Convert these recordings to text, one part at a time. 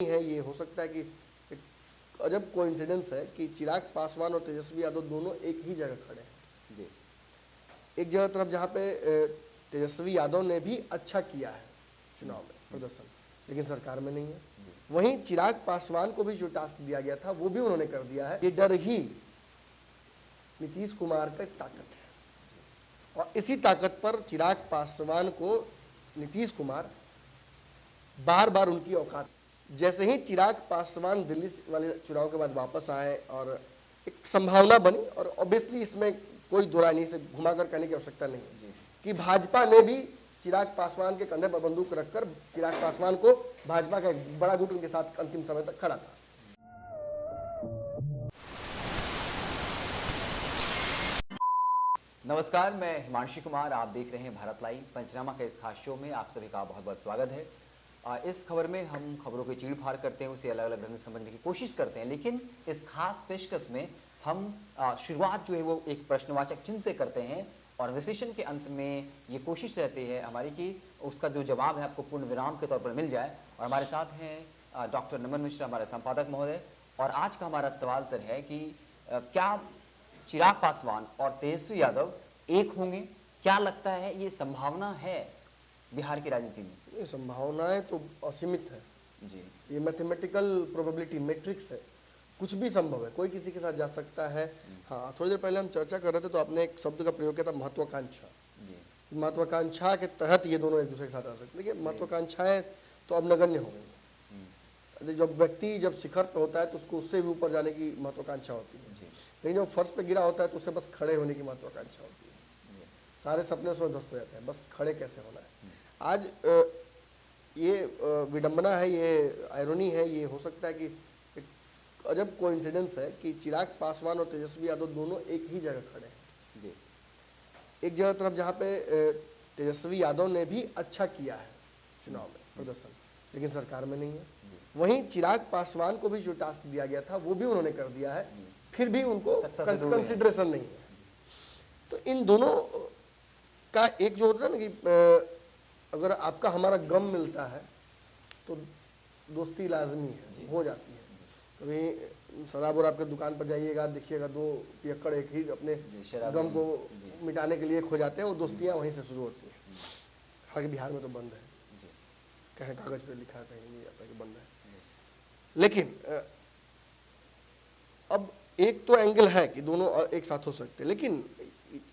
है। ये हो सकता है कि एक अजब कोइंसिडेंस है कि चिराग पासवान और तेजस्वी यादव दोनों एक ही जगह खड़े हैं। जी। एक जगह तरफ जहाँ पे तेजस्वी यादव ने भी अच्छा किया है चुनाव में प्रदर्शन, लेकिन सरकार में नहीं है। वहीं चिराग पासवान को भी जो टास्क दिया गया था वो भी उन्होंने कर दिया है। ये डर ही नीतीश कुमार का ताकत है और इसी ताकत पर चिराग पासवान को नीतीश कुमार बार बार उनकी औकात, जैसे ही चिराग पासवान दिल्ली वाले चुनाव के बाद वापस आए और एक संभावना बनी, और ऑब्वियसली इसमें कोई दोहराई नहीं, से घुमाकर कहने की आवश्यकता नहीं है कि भाजपा ने भी चिराग पासवान के कंधे पर बंदूक रखकर चिराग पासवान को, भाजपा का एक बड़ा गुट उनके साथ अंतिम समय तक खड़ा था। नमस्कार, मैं हिमांशु कुमार, आप देख रहे हैं भारत लाइव। पंचनामा के इस खास शो में आप सभी का बहुत बहुत स्वागत है। इस खबर में हम खबरों की चीड़ फाड़ करते हैं, उसे अलग अलग ढंग से समझने की कोशिश करते हैं, लेकिन इस खास पेशकश में हम शुरुआत जो है वो एक प्रश्नवाचक चिन्ह से करते हैं और विश्लेषण के अंत में ये कोशिश रहती है हमारी कि उसका जो जवाब है आपको पूर्ण विराम के तौर पर मिल जाए। और हमारे साथ हैं डॉक्टर नमन मिश्रा, हमारे संपादक महोदय। और आज का हमारा सवाल सर है कि क्या चिराग पासवान और तेजस्वी यादव एक होंगे? क्या लगता है, ये संभावना है बिहार की राजनीति में? ये संभावनाएं तो असीमित है जी। ये मैथमेटिकल प्रोबेबिलिटी मैट्रिक्स है, कुछ भी संभव है, कोई किसी के साथ जा सकता है। हाँ, थोड़ी देर पहले हम चर्चा कर रहे थे तो आपने एक शब्द का प्रयोग किया था, महत्वाकांक्षा। महत्वाकांक्षा के तहत ये दोनों एक दूसरे के साथ आ सकते हैं। देखिए, महत्वाकांक्षाएं तो अब नगण्य हो गई। जब व्यक्ति जब शिखर पे होता है तो उसको उससे भी ऊपर जाने की महत्वाकांक्षा होती है, लेकिन जब फर्श पे गिरा होता है तो उसे बस खड़े होने की महत्वाकांक्षा होती है। सारे सपने उसमें ध्वस्त हो जाते हैं, बस खड़े कैसे होना है। आज ये विडंबना है, ये आयरनी है। ये हो सकता है कि एक अजब कोइंसिडेंस है कि चिराग पासवान और तेजस्वी यादव दोनों एक ही जगह खड़े हैं। एक जगह तरफ जहाँ पे तेजस्वी यादव ने भी अच्छा किया है चुनाव में प्रदर्शन, लेकिन सरकार में नहीं है। वहीं चिराग पासवान को भी जो टास्क दिया गया था वो भी उन्होंने कर दिया है, फिर भी उनको कंसिडरेशन नहीं है। तो इन दोनों का एक जो होता है ना कि अगर आपका हमारा गम मिलता है तो दोस्ती लाजमी है, हो जाती है। कभी शराब और आपके दुकान पर जाइएगा, देखिएगा दो पियक्कड़ एक ही अपने गम को मिटाने के लिए खो जाते हैं, वो दोस्तियाँ वहीं से शुरू होती हैं। हालांकि बिहार में तो बंद है, कहीं कागज पे लिखा है, कहीं नहीं आता कि बंद है। लेकिन अब एक तो एंगल है कि दोनों एक साथ हो सकते हैं, लेकिन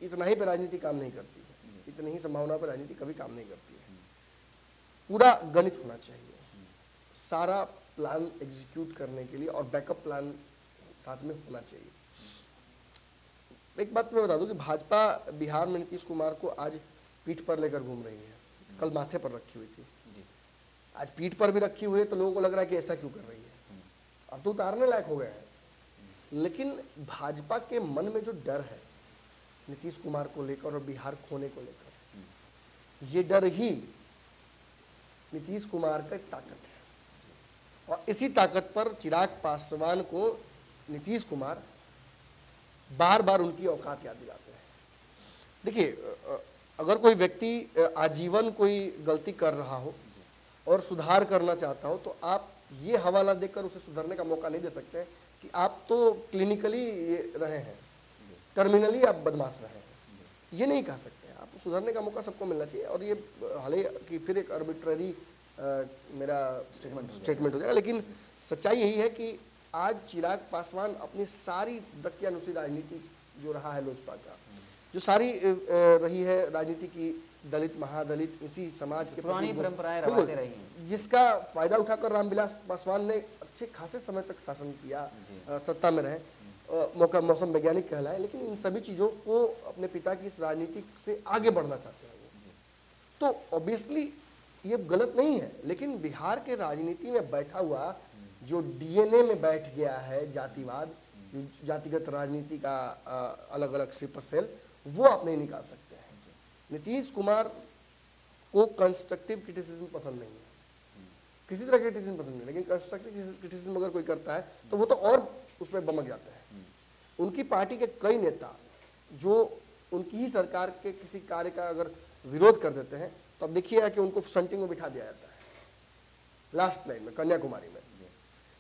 इतना ही पे राजनीति काम नहीं करती है, इतनी ही संभावना पर राजनीति कभी काम नहीं करती है। पूरा गणित होना चाहिए, सारा प्लान एग्जीक्यूट करने के लिए, और बैकअप प्लान साथ में होना चाहिए। एक बात मैं बता दूं कि भाजपा बिहार में नीतीश कुमार को आज पीठ पर लेकर घूम रही है, कल माथे पर रखी हुई थी, आज पीठ पर भी रखी हुई है। तो लोगों को लग रहा है कि ऐसा क्यों कर रही है, अब तो उतारने लायक हो गए हैं। लेकिन भाजपा के मन में जो डर है नीतीश कुमार को लेकर और बिहार खोने को लेकर, ये डर ही नीतीश कुमार का ताकत है और इसी ताकत पर चिराग पासवान को नीतीश कुमार बार बार उनकी औकात याद दिलाते हैं। देखिए, अगर कोई व्यक्ति आजीवन कोई गलती कर रहा हो और सुधार करना चाहता हो तो आप ये हवाला देकर उसे सुधरने का मौका नहीं दे सकते कि आप तो क्लिनिकली रहे हैं, टर्मिनली आप बदमाश रहे हैं, ये नहीं कह सकते। आपको सुधरने का मौका सबको मिलना चाहिए। और ये हालांकि फिर एक आर्बिट्ररी मेरा स्टेटमेंट हो जाएगा, लेकिन सच्चाई यही है कि आज चिराग पासवान अपनी सारी दकियानुसी राजनीति जो रहा है लोजपा का, जो सारी रही है राजनीति की, दलित महादलित इसी समाज के पुरानी परंपराएं रवाते रही हैं, जिसका फायदा उठाकर रामविलास पासवान ने अच्छे खासे समय तक शासन किया, सत्ता में रहे, मौसम वैज्ञानिक कहलाए, लेकिन इन सभी चीज़ों को अपने पिता की इस राजनीति से आगे बढ़ना चाहते हैं वो। तो ऑब्वियसली ये गलत नहीं है, लेकिन बिहार के राजनीति में बैठा हुआ जो डीएनए में बैठ गया है जातिवाद, जो जातिगत राजनीति का अलग अलग स्लीपर सेल, वो आप नहीं निकाल सकते हैं। नीतीश कुमार को कंस्ट्रक्टिव क्रिटिसिज्म पसंद नहीं है, किसी तरह का क्रिटिसिज्म पसंद नहीं, लेकिन कंस्ट्रक्टिव क्रिटिसिज्म अगर कोई करता है तो वो तो और उसमें बमक जाता है। उनकी पार्टी के कई नेता जो उनकी ही सरकार के किसी कार्य का अगर विरोध कर देते हैं तो अब देखिएगा कि उनको फ्रंटिंग में बिठा दिया जाता है, लास्ट लाइन में, कन्याकुमारी में।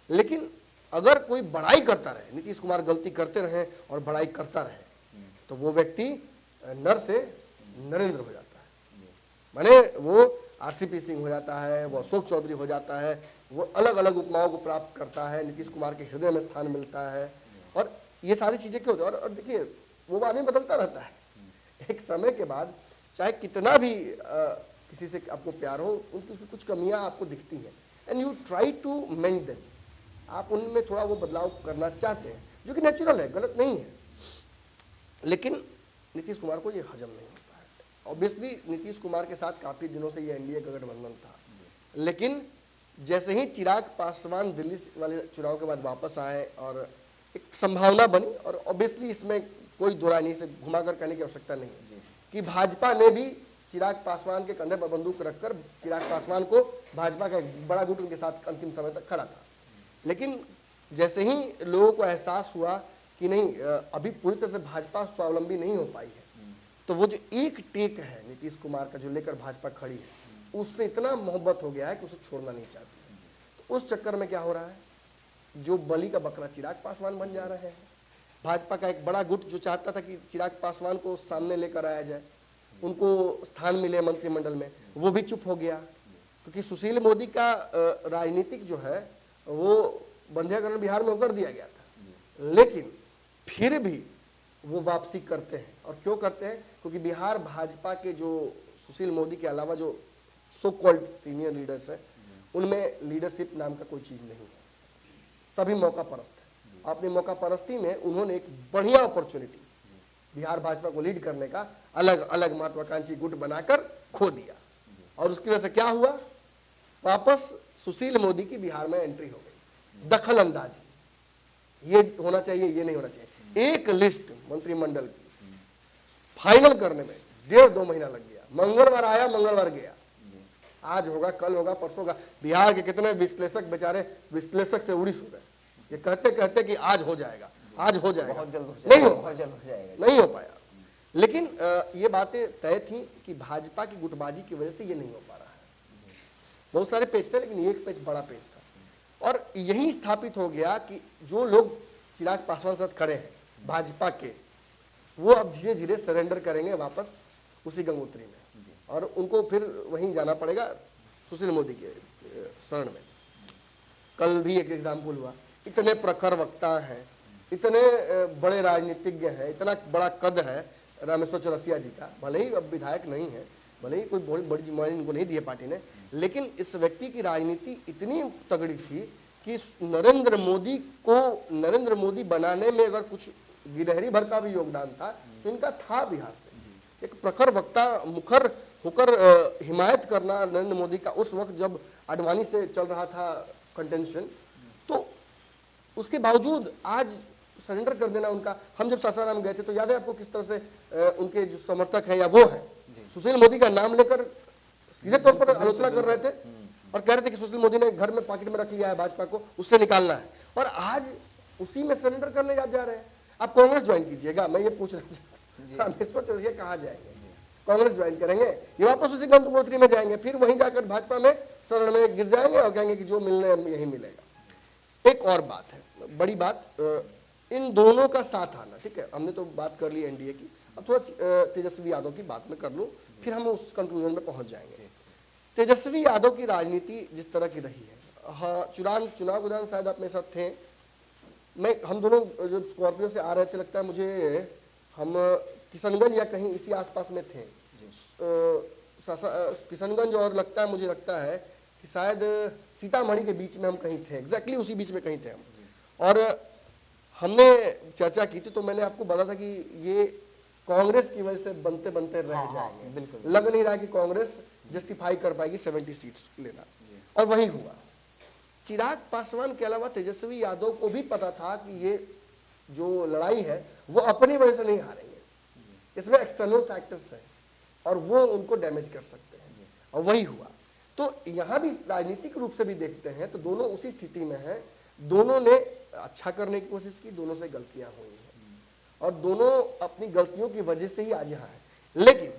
लेकिन अगर कोई बड़ाई करता रहे, नीतीश कुमार गलती करते रहे और बड़ाई करता रहे, तो वो व्यक्ति नर से नरेंद्र हो जाता है। माने वो आरसीपी सिंह हो जाता है, वो अशोक चौधरी हो जाता है, वो अलग अलग उपमाओं को प्राप्त करता है, नीतीश कुमार के हृदय में स्थान मिलता है। और ये सारी चीजें क्यों होती है? और देखिए, वो आदमी बदलता रहता है। एक समय के बाद चाहे कितना भी किसी से आपको प्यार हो, उसकी कुछ कमियां आपको दिखती हैं, and you try to mend them. आप उनमें थोड़ा वो बदलाव करना चाहते हैं, जो कि नेचुरल है, गलत नहीं है। लेकिन नीतीश कुमार को ये हजम नहीं होता है। ऑब्वियसली नीतीश कुमार के साथ काफी दिनों से ये एनडीए का गठबंधन था, लेकिन जैसे ही चिराग पासवान दिल्ली वाले चुनाव के बाद वापस आए और एक संभावना बनी, और ऑब्वियसली इसमें कोई दोहराई नहीं, से घुमाकर कहने की आवश्यकता नहीं है कि भाजपा ने भी चिराग पासवान के कंधे पर बंदूक रखकर चिराग पासवान को, भाजपा का एक बड़ा गुट उनके साथ अंतिम समय तक खड़ा था। लेकिन जैसे ही लोगों को एहसास हुआ कि नहीं, अभी पूरी तरह से भाजपा स्वावलंबी नहीं हो पाई है, तो वो जो एक टेक है नीतीश कुमार का जो लेकर भाजपा खड़ी है, उससे इतना मोहब्बत हो गया है कि उसे छोड़ना नहीं चाहती है। तो उस चक्कर में क्या हो रहा है, जो बलि का बकरा चिराग पासवान बन जा रहे हैं। भाजपा का एक बड़ा गुट जो चाहता था कि चिराग पासवान को सामने लेकर आया जाए, उनको स्थान मिले मंत्रिमंडल में, वो भी चुप हो गया, क्योंकि सुशील मोदी का राजनीतिक जो है वो बंध्यकरण बिहार में कर दिया गया था। लेकिन फिर भी वो वापसी करते हैं। और क्यों करते हैं? क्योंकि बिहार भाजपा के जो सुशील मोदी के अलावा जो सो कॉल्ड सीनियर लीडर्स हैं, उनमें लीडरशिप नाम का कोई चीज़ नहीं है, सभी मौका परस्त है। अपनी मौका परस्ती में उन्होंने एक बढ़िया अपॉर्चुनिटी बिहार भाजपा को लीड करने का अलग अलग महत्वाकांक्षी गुट बनाकर खो दिया। और उसकी वजह से क्या हुआ, वापस सुशील मोदी की बिहार में एंट्री हो गई। दखल अंदाजी, ये होना चाहिए, ये नहीं होना चाहिए। एक लिस्ट मंत्रिमंडल की फाइनल करने में 1.5-2 महीना लग गया। मंगलवार आया, मंगलवार गया, आज होगा, कल होगा, परसों होगा। बिहार के कितने विश्लेषक बेचारे विश्लेषक से उड़ी सो गए, ये कहते कहते कि आज हो जाएगा, आज हो जाएगा, बहुत जल्द हो नहीं हो जाएगा, बहुत पाया, जल्द हो जाएगा। नहीं हो पाया। लेकिन ये बातें तय थी कि भाजपा की गुटबाजी की वजह से ये नहीं हो पा रहा है। बहुत सारे पेज थे, लेकिन एक पेज बड़ा पेज था। और यही स्थापित हो गया कि जो लोग चिराग पासवान साथ खड़े हैं भाजपा के, वो अब धीरे धीरे सरेंडर करेंगे वापस उसी गंगोत्री में, और उनको फिर वहीं जाना पड़ेगा सुशील मोदी के शरण में। कल भी एक एग्जाम्पल हुआ, इतने प्रखर वक्ता हैं, इतने बड़े राजनीतिज्ञ हैं, इतना बड़ा कद है रामेश्वर चौरसिया जी का, भले ही अब विधायक नहीं है, भले ही कोई बड़ी बड़ी जिम्मेदारी इनको नहीं दी है पार्टी ने, लेकिन इस व्यक्ति की राजनीति इतनी तगड़ी थी कि नरेंद्र मोदी बनाने में अगर कुछ गिलहरी भर का भी योगदान था तो इनका था। बिहार से एक प्रखर वक्ता मुखर होकर हिमायत करना नरेंद्र मोदी का, उस वक्त जब आडवाणी से चल रहा था कंटेंशन, तो उसके बावजूद आज सरेंडर कर देना उनका। हम जब सासाराम गए थे तो याद है आपको किस तरह से उनके जो समर्थक हैं या वो है सुशील मोदी का नाम लेकर सीधे तौर पर आलोचना कर रहे थे और कह रहे थे कि सुशील मोदी ने घर में पॉकेट में रख लिया है भाजपा को, उससे निकालना है। और आज उसी में सरेंडर करने जा रहे हैं। आप कांग्रेस ज्वाइन कीजिएगा, मैं ये पूछना चाहता हूँ, रामेश्वर चौरसिया कहाँ जाएंगे? कांग्रेस ज्वाइन करेंगे, ये वापस उसी गंगोत्री में जाएंगे, फिर वहीं जाकर भाजपा में शरण में गिर जाएंगे और कहेंगे कि जो मिलने यही मिलेगा। एक और बात है, बड़ी बात, इन दोनों का साथ आना। ठीक है, हमने तो बात कर ली एनडीए की, अब थोड़ा तेजस्वी यादव की बात में कर लूँ, फिर हम उस कंक्लूजन में पहुंच जाएंगे। तेजस्वी यादव की राजनीति जिस तरह की रही है, हाँ, चुनाव के दौरान शायद आप मेरे साथ थे, हम दोनों जब स्कॉर्पियो से आ रहे थे, लगता है मुझे हम किशनगंज या कहीं इसी आसपास में थे, किशनगंज, और मुझे लगता है कि शायद सीतामढ़ी के बीच में हम कहीं थे, एग्जैक्टली उसी बीच में कहीं थे हम। और हमने चर्चा की थी, तो मैंने आपको बताया था कि ये कांग्रेस की वजह से बनते बनते रह जाएंगे। लग नहीं रहा कि कांग्रेस जस्टिफाई कर पाएगी 70 सीट्स लेना, और वही हुआ। चिराग पासवान के अलावा तेजस्वी यादव को भी पता था कि ये जो लड़ाई है वो अपनी वजह से नहीं हारेंगे, इसमें एक्सटर्नल फैक्टर्स हैं और वो उनको डैमेज कर सकते हैं, और वही हुआ। तो यहाँ भी राजनीतिक रूप से भी देखते हैं तो दोनों उसी स्थिति में हैं, दोनों ने अच्छा करने की कोशिश की, दोनों से गलतियां हुई हैं और दोनों अपनी गलतियों की वजह से ही आज यहाँ है। लेकिन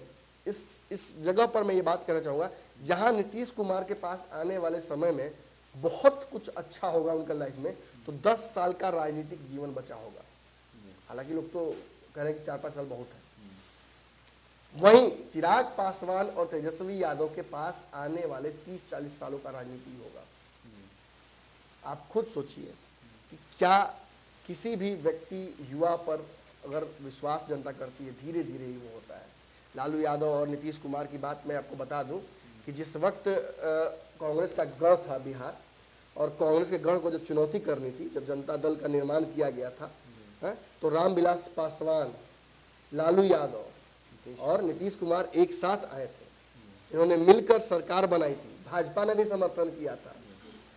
इस जगह पर मैं ये बात कहना चाहूँगा, जहाँ नीतीश कुमार के पास आने वाले समय में बहुत कुछ अच्छा होगा उनका लाइफ में, तो 10 साल का राजनीतिक जीवन बचा होगा। हालांकि लोग तो कह रहे हैं कि 4-5 साल बहुत है। वहीं चिराग पासवान और तेजस्वी यादव के पास आने वाले 30-40 सालों का राजनीति होगा। आप खुद सोचिए कि क्या किसी भी व्यक्ति युवा पर अगर विश्वास जनता करती है, धीरे धीरे ही वो होता है। लालू यादव और नीतीश कुमार की बात मैं आपको बता दूं कि जिस वक्त कांग्रेस का गढ़ था बिहार, और कांग्रेस के गढ़ को जब चुनौती करनी थी, जब जनता दल का निर्माण किया गया था, तो रामविलास पासवान, लालू यादव और नीतीश कुमार एक साथ आए थे। इन्होंने मिलकर सरकार बनाई थी, भाजपा ने भी समर्थन किया था,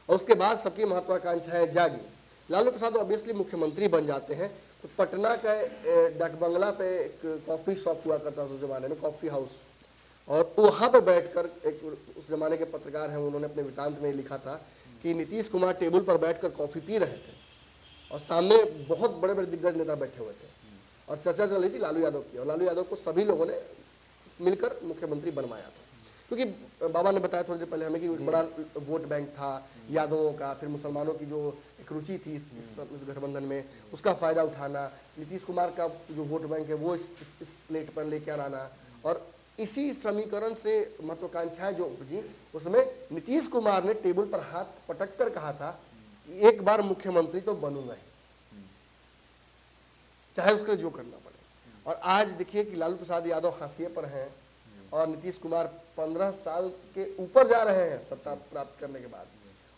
और उसके बाद सबकी महत्वाकांक्षाएं जागी। लालू प्रसाद ऑब्वियसली मुख्यमंत्री बन जाते हैं, तो पटना का डाक बंगला पे एक कॉफ़ी शॉप हुआ करता था उस ज़माने में, कॉफ़ी हाउस, और वहाँ पे बैठकर एक उस ज़माने के पत्रकार हैं, उन्होंने अपने वृत्तांत में लिखा था कि नीतीश कुमार टेबल पर बैठकर कॉफ़ी पी रहे थे और सामने बहुत बड़े बड़े दिग्गज नेता बैठे हुए थे, और चर्चा चल रही थी लालू यादव की, और लालू यादव को सभी लोगों ने मिलकर मुख्यमंत्री बनवाया था। क्योंकि बाबा ने बताया थोड़ी देर पहले हमें कि बड़ा वोट बैंक था यादवों का, फिर मुसलमानों की जो एक रुचि थी इस गठबंधन में, उसका फ़ायदा उठाना, नीतीश कुमार का जो वोट बैंक है वो इस प्लेट पर लेकर आना, और इसी समीकरण से महत्वाकांक्षाएं जो उपजी, उसमें नीतीश कुमार ने टेबल पर हाथ पटक कर कहा था कि एक बार मुख्यमंत्री तो बनूंगा ही, चाहे उसके लिए जो करना पड़े। और आज देखिए कि लालू प्रसाद यादव हाशिए पर हैं और नीतीश कुमार 15 साल के ऊपर जा रहे हैं सत्ता प्राप्त करने के बाद,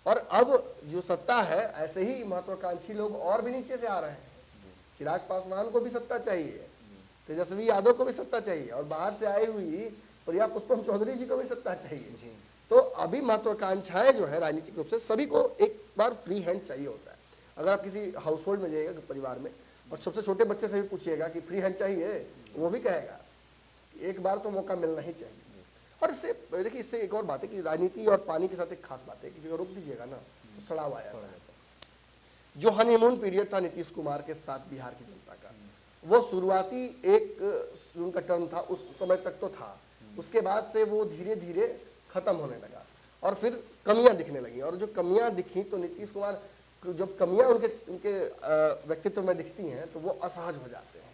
और अब जो सत्ता है ऐसे ही महत्वाकांक्षी लोग और भी नीचे से आ रहे हैं। चिराग पासवान को भी सत्ता चाहिए, तेजस्वी यादव को भी सत्ता चाहिए, और बाहर से आई हुई प्रिया पुष्पम चौधरी जी को भी सत्ता चाहिए। तो अभी महत्वाकांक्षाएं जो है राजनीतिक रूप से सभी को एक बार फ्री हैंड चाहिए होता है। अगर आप किसी हाउस होल्ड में जाइएगा परिवार में, और सबसे छोटे बच्चे से भी पूछिएगा कि फ्री हैंड चाहिए, वो भी कहेगा एक बार तो मौका मिलना ही चाहिए। और इससे देखिए, इससे एक और बात है कि राजनीति और पानी के साथ एक खास बात है कि जगह रोक दीजिएगा ना तो सड़ाव आया। जो हनीमून पीरियड था नीतीश कुमार के साथ बिहार की जनता का, वो शुरुआती एक उनका टर्म था, उस समय तक तो था, उसके बाद से वो धीरे धीरे खत्म होने लगा और फिर कमियां दिखने लगी। और जो कमियां दिखी तो नीतीश कुमार, जब कमियां उनके व्यक्तित्व में दिखती हैं तो वो असहज हो जाते हैं,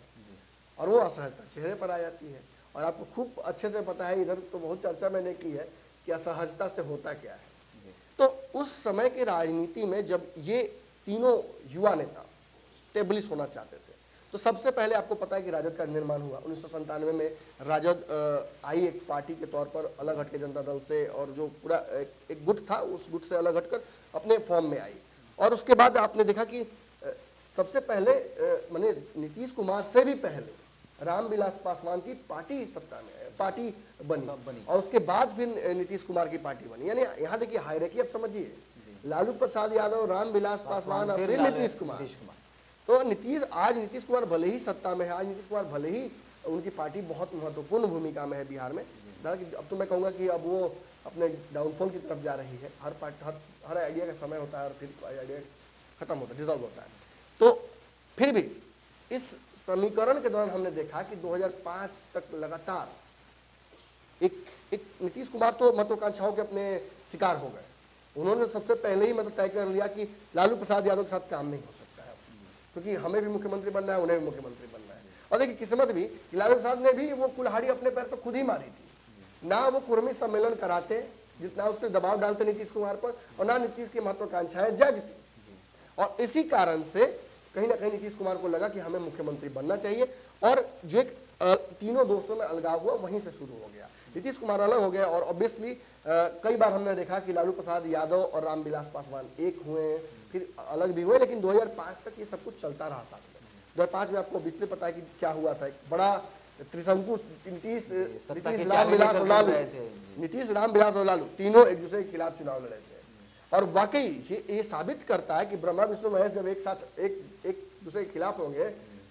और वो असहजता चेहरे पर आ जाती है। और आपको खूब अच्छे से पता है, इधर तो बहुत चर्चा मैंने की है कि असहजता से होता क्या है। तो उस समय के राजनीति में जब ये तीनों युवा नेता स्टेब्लिश होना चाहते थे, तो सबसे पहले आपको पता है कि राजद का निर्माण हुआ 1997 में। राजद आई एक पार्टी के तौर पर अलग हटके जनता दल से, और जो पूरा एक गुट था उस गुट से अलग हटकर अपने फॉर्म में आई। और उसके बाद आपने देखा कि सबसे पहले माने नीतीश कुमार से भी पहले रामविलास पासवान की पार्टी सत्ता में पार्टी बनी, और उसके बाद फिर नीतीश कुमार की पार्टी बनी। यानी यहाँ देखिए हायरार्की आप समझिए, लालू प्रसाद यादव, रामविलास पासवान और फिर नीतीश कुमार। तो आज नीतीश कुमार भले ही सत्ता में है, आज नीतीश कुमार भले ही उनकी पार्टी बहुत महत्वपूर्ण भूमिका में है बिहार में, अब तो मैं कहूँगा कि अब वो अपने डाउनफॉल की तरफ जा रही है। हर आइडिया का समय होता है और फिर आइडिया खत्म होता है, डिजॉल्व होता है। तो फिर भी इस समीकरण के दौरान हमने देखा कि 2005 तक लगातार एक नीतीश कुमार तो महत्वाकांक्षाओं के अपने शिकार हो गए। उन्होंने सबसे पहले ही मतलब तय कर लिया कि लालू प्रसाद यादव के साथ काम नहीं हो सकता है, क्योंकि हमें भी मुख्यमंत्री बनना है, उन्हें भी मुख्यमंत्री बनना है। और देखिए किस्मत भी कि लालू प्रसाद ने भी वो कुल्हाड़ी अपने पैर पर खुद ही मारी थी। ना वो कुर्मी सम्मेलन कराते, जितना उसके दबाव डालते नीतीश कुमार पर, और ना नीतीश की महत्वाकांक्षाएं जागती। और इसी कारण से कहीं ना कहीं नीतीश कुमार को लगा कि हमें मुख्यमंत्री बनना चाहिए, और जो एक तीनों दोस्तों में अलगाव हुआ वहीं से शुरू हो गया। नीतीश कुमार अलग हो गए, और ऑब्वियसली कई बार हमने देखा कि लालू प्रसाद यादव और रामविलास पासवान एक हुए, फिर अलग भी हुए, लेकिन 2005 तक ये सब कुछ चलता रहा साथ में। 2005 में आपको ऑब्वियसली पता है कि क्या हुआ था, एक बड़ा त्रिशंकु नीतीश रामविलास और लालू तीनों एक दूसरे के खिलाफ चुनाव लड़े थे। और वाकई ये साबित करता है कि ब्रह्मा विष्णु महेश जब एक साथ एक दूसरे के खिलाफ होंगे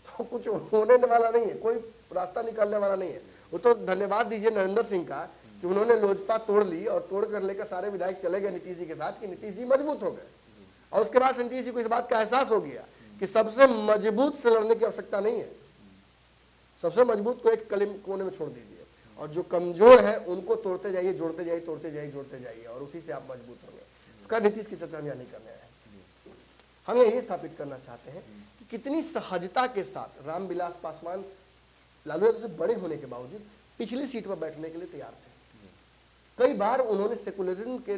तो कुछ होने वाला नहीं है, कोई रास्ता निकलने वाला नहीं है। वो तो धन्यवाद दीजिए नरेंद्र सिंह का कि उन्होंने लोजपा तोड़ ली, और तोड़ कर लेकर सारे विधायक चले गए नीतीश जी के साथ, कि नीतीश जी मजबूत हो गए। और उसके बाद नीतीश जी को इस बात का एहसास हो गया कि सबसे मजबूत से लड़ने की आवश्यकता नहीं है, सबसे मजबूत को एक कोने में छोड़ दीजिए, और जो कमजोर है उनको तोड़ते जाइए, जोड़ते जाइए, तोड़ते जाइए, जोड़ते जाइए, और उसी से आप मजबूत होंगे। खैर नीतीश की चर्चा हम यहाँ नहीं करने आए हैं। हम यही स्थापित करना चाहते हैं कि कितनी सहजता के साथ रामविलास पासवान लालू यादव से बड़े होने के बावजूद पिछली सीट पर बैठने के लिए तैयार थे। कई बार उन्होंने सेकुलरिज्म के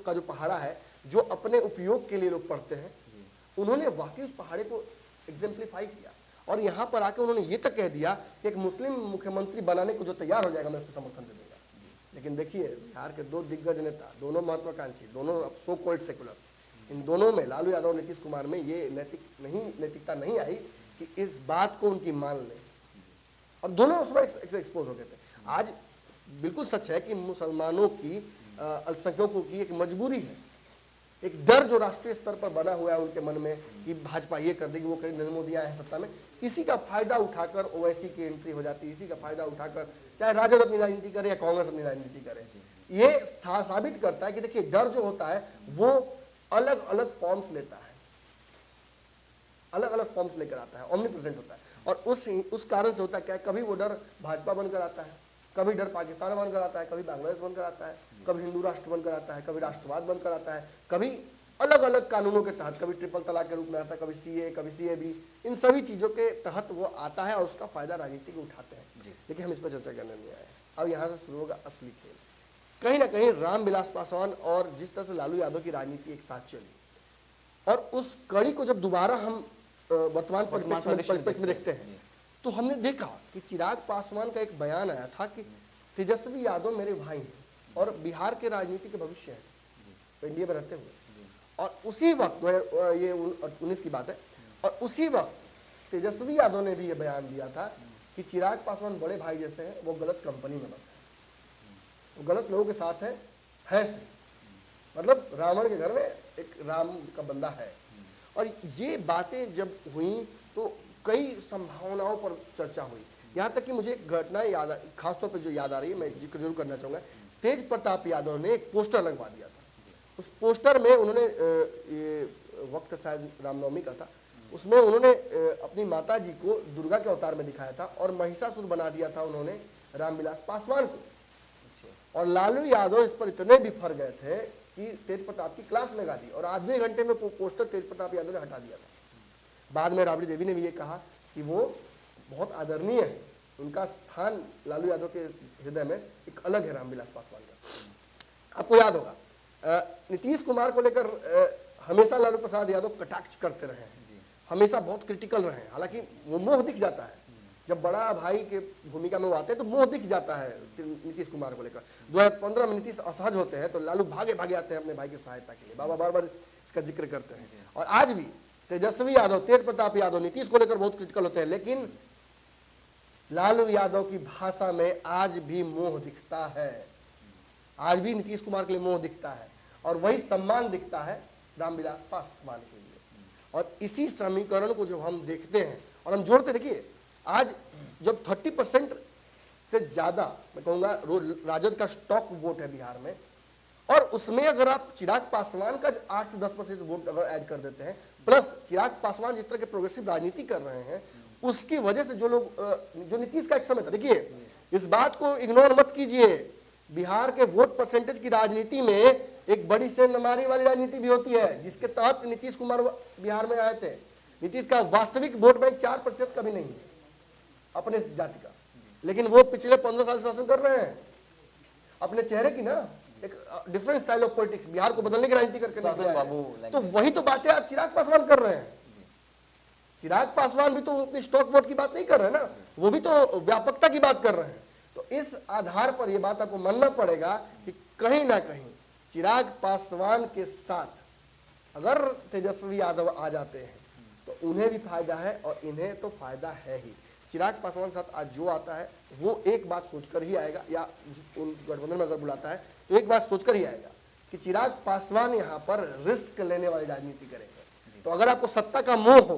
का जो पहाड़ा है, जो अपने उपयोग के लिए लोग पढ़ते हैं, उन्होंने वाकई उस पहाड़े को एग्जेम्पलीफाई किया और यहाँ पर आके उन्होंने ये तक कह दिया कि एक मुस्लिम मुख्यमंत्री बनाने को जो तैयार हो जाएगा मैं उसको समर्थन दे दूंगा। लेकिन देखिए, बिहार के दो दिग्गज नेता, दोनों महत्वाकांक्षी, दोनों सो कॉल्ड सेकुलर्स, इन दोनों में, लालू यादव और नीतीश कुमार में, ये नैतिकता नहीं आई कि इस बात को उनकी मान लें, और दोनों उसमें एक्सपोज हो गए थे। आज बिल्कुल सच है कि मुसलमानों की, अल्पसंख्यकों की एक मजबूरी है, एक डर जो राष्ट्रीय स्तर पर बना हुआ है उनके मन में कि भाजपा ये कर देगी, वो करेगी, नरेंद्र मोदी आए हैं सत्ता में, इसी का फायदा उठाकर ओवैसी की एंट्री हो जाती है, इसी का फायदा उठाकर चाहे राजद अपनी राजनीति करे या कांग्रेस अपनी राजनीति करे। ये साबित करता है कि देखिए, डर जो होता है वो अलग अलग फॉर्म्स लेता है, अलग अलग फॉर्म्स लेकर आता है, ओमनी प्रेजेंट होता है, और उस कारण से होता है क्या, कभी वो डर भाजपा बनकर आता है, कभी डर पाकिस्तान बनकर आता है, कभी बांग्लादेश बनकर आता है, कभी हिंदू राष्ट्र बनकर आता है, कभी राष्ट्रवाद बनकर आता है, कभी अलग अलग कानूनों के तहत, कभी ट्रिपल तलाक के रूप में आता है, कभी सीए, कभी सीएबी, इन सभी चीज़ों के तहत वो आता है और उसका फायदा राजनीति को उठाते हैं। लेकिन हम इस पर चर्चा करने नहीं आए। अब यहाँ से शुरू होगा असली खेल। कहीं ना कहीं रामविलास पासवान और जिस तरह से लालू यादव की राजनीति एक साथ चली, और उस कड़ी को जब दोबारा हम वर्तमान परिप्रेक्ष्य में देखते हैं, तो हमने देखा कि चिराग पासवान का एक बयान आया था कि तेजस्वी यादव मेरे भाई हैं और बिहार के राजनीति के भविष्य हैं, तो एनडीए में रहते हुए। और उसी वक्त, ये 19 की बात है, और उसी वक्त तेजस्वी यादव ने भी ये बयान दिया था कि चिराग पासवान बड़े भाई जैसे हैं, वो गलत कंपनी में बस है, वो गलत लोगों के साथ है सही, मतलब रावण के घर में एक राम का बंदा है। और ये बातें जब हुई तो कई संभावनाओं पर चर्चा हुई, यहाँ तक कि मुझे एक घटना याद, खासतौर पर जो याद आ रही है, मैं जिक्र जरूर करना चाहूँगा। तेज प्रताप यादव ने एक पोस्टर लगवा दिया था। उस पोस्टर में उन्होंने, ये वक्त शायद रामनवमी का था, उसमें उन्होंने अपनी माता जी को दुर्गा के अवतार में दिखाया था और महिषासुर बना दिया था उन्होंने रामविलास पासवान को। और लालू यादव इस पर इतने बिफर गए थे कि तेज प्रताप की क्लास लगा दी और आधे घंटे में पोस्टर तेज प्रताप यादव ने हटा दिया था। बाद में राबड़ी देवी ने भी ये कहा कि वो बहुत आदरणीय है, उनका स्थान लालू यादव के हृदय में एक अलग है रामविलास पासवान का। आपको याद होगा, नीतीश कुमार को लेकर हमेशा लालू प्रसाद यादव कटाक्ष करते रहे हैं, हमेशा बहुत क्रिटिकल रहे हैं। हालांकि वो मोह दिख जाता है, जब बड़ा भाई के भूमिका में वो आते हैं तो मोह दिख जाता है नीतीश कुमार को लेकर। 2015 में नीतीश असहज होते हैं तो लालू भागे भागे आते हैं अपने भाई की सहायता के लिए। बाबा बार बार इसका जिक्र करते हैं। और आज भी तेजस्वी यादव, तेज प्रताप यादव नीतीश को लेकर बहुत क्रिटिकल होते हैं, लेकिन लालू यादव की भाषा में आज भी मोह दिखता है, आज भी नीतीश कुमार के लिए मोह दिखता है, और वही सम्मान दिखता है रामविलास पासवान के लिए। और इसी समीकरण को जब हम देखते हैं और हम जोड़ते, देखिए आज जब 30% से ज्यादा, मैं कहूँगा राजद का स्टॉक वोट है बिहार में, और उसमें अगर आप चिराग पासवान का 8 से 10% वोट अगर ऐड कर देते हैं, प्लस चिराग पासवान जिस तरह के प्रोग्रेसिव राजनीति कर रहे हैं, उसकी वजह से जो लोग, जो नीतीश का एक समय था, देखिए इस बात को इग्नोर मत कीजिए, बिहार के वोट परसेंटेज की राजनीति में एक बड़ी सेंधमारी वाली राजनीति भी होती है, जिसके तहत नीतीश कुमार बिहार में आए थे। नीतीश का वास्तविक वोट बैंक 4% का भी नहीं है अपने जाति का, लेकिन वो पिछले 15 साल से शासन कर रहे हैं अपने चेहरे की ना, एक different style of politics, Bihar को बदलने की राजनीति करके। तो वही तो बातें आज चिराग पासवान कर रहे हैं। चिराग पासवान भी तो अपनी स्टॉक वोट की बात नहीं कर रहे हैं ना, वो भी तो व्यापकता की बात कर रहे हैं। तो इस आधार पर यह बात आपको मानना पड़ेगा कि कहीं ना कहीं चिराग पासवान के साथ अगर तेजस्वी यादव आ जाते हैं तो उन्हें भी फायदा है और इन्हें तो फायदा है ही। चिराग पासवान के साथ आज जो आता है वो एक बात सोचकर ही आएगा, या उन गठबंधन में अगर बुलाता है तो एक बात सोचकर ही आएगा कि चिराग पासवान यहाँ पर रिस्क लेने वाली राजनीति करेंगे। तो अगर आपको सत्ता का मोह हो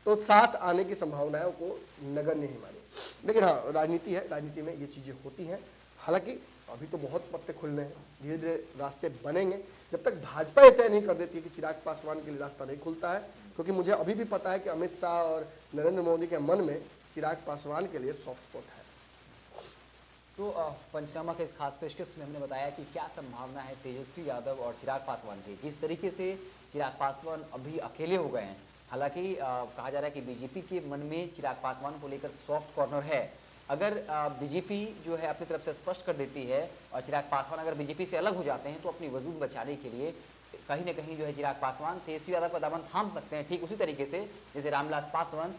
तो साथ आने की संभावनाओं को नगण्य ही मानिए। लेकिन हाँ, राजनीति है, राजनीति में ये चीज़ें होती हैं। हालांकि अभी तो बहुत पत्ते खुलने हैं, धीरे धीरे रास्ते बनेंगे। जब तक भाजपा ये तय नहीं कर देती कि चिराग पासवान के लिए रास्ता नहीं खुलता है, क्योंकि मुझे अभी भी पता है कि अमित शाह और नरेंद्र मोदी के मन में चिराग पासवान के लिए सॉफ्ट स्पॉट है। तो पंचनामा के इस खास पेशकश में हमने बताया कि क्या संभावना है तेजस्वी यादव और चिराग पासवान की। जिस तरीके से चिराग पासवान अभी अकेले हो गए हैं, हालांकि कहा जा रहा है कि बीजेपी के मन में चिराग पासवान को लेकर सॉफ्ट कॉर्नर है। अगर बीजेपी जो है अपनी तरफ से स्पष्ट कर देती है और चिराग पासवान अगर बीजेपी से अलग हो जाते हैं तो अपनी वजूद बचाने के लिए कहीं ना कहीं जो है चिराग पासवान तेजस्वी यादव का दामन थाम सकते हैं। ठीक उसी तरीके से जैसे रामविलास पासवान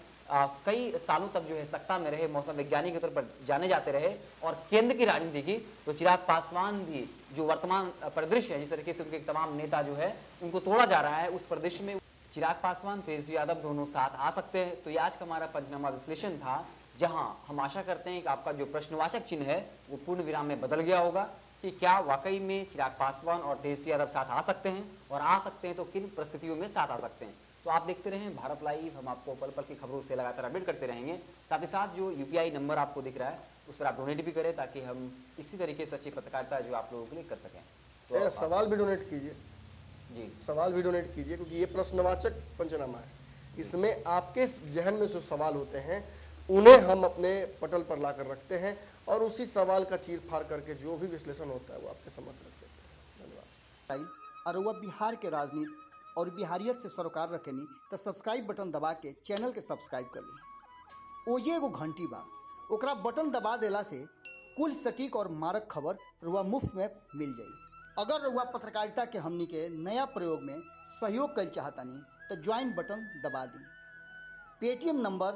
कई सालों तक जो है सत्ता में रहे, मौसम वैज्ञानिक के तौर पर जाने जाते रहे और केंद्र की राजनीति की, तो चिराग पासवान भी जो वर्तमान परिदृश्य है, जिस तरीके से उनके तमाम नेता जो है उनको तोड़ा जा रहा है, उस परिदृश्य में चिराग पासवान तेजस्वी यादव दोनों साथ आ सकते हैं। तो ये आज का हमारा पंचनामा विश्लेषण था, जहां हम आशा करते हैं कि आपका जो प्रश्नवाचक चिन्ह है वो पूर्ण विराम में बदल गया होगा कि क्या वाकई में चिराग पासवान और तेजस्वी यादव साथ आ सकते हैं, और आ सकते हैं तो किन परिस्थितियों में साथ आ सकते हैं। तो आप देखते रहें भारत लाइव, हम आपको पल पल की खबरों से लगातार अपडेट करते रहेंगे। साथ ही साथ जो UPI नंबर आपको दिख रहा है उस पर आप डोनेट भी करें ताकि हम इसी तरीके से अच्छी पत्रकारिता जो आप लोगों के लिए कर सकें। तो सवाल भी डोनेट कीजिए जी, सवाल भी डोनेट कीजिए, क्योंकि ये प्रश्नवाचक पंचनामा है। इसमें आपके जहन में जो सवाल होते हैं उन्हें हम अपने पटल पर लाकर रखते हैं और उसी सवाल का चीर फाड़ करके जो भी विश्लेषण होता है वो आपके समझ रख देते हैं। धन्यवाद। और वह बिहार के राजनीति और बिहारियत से सरोकार रखेनी तो सब्सक्राइब बटन दबा के चैनल के सब्सक्राइब कर ली। ओजे एगो घंटी बा, ओकरा बटन दबा देला से कुल सटीक और मारक खबर रुआ मुफ्त में मिल जाई। अगर रुआ पत्रकारिता के हमनी के नया प्रयोग में सहयोग कर चाहतानी तो ज्वाइन बटन दबा दी। Paytm number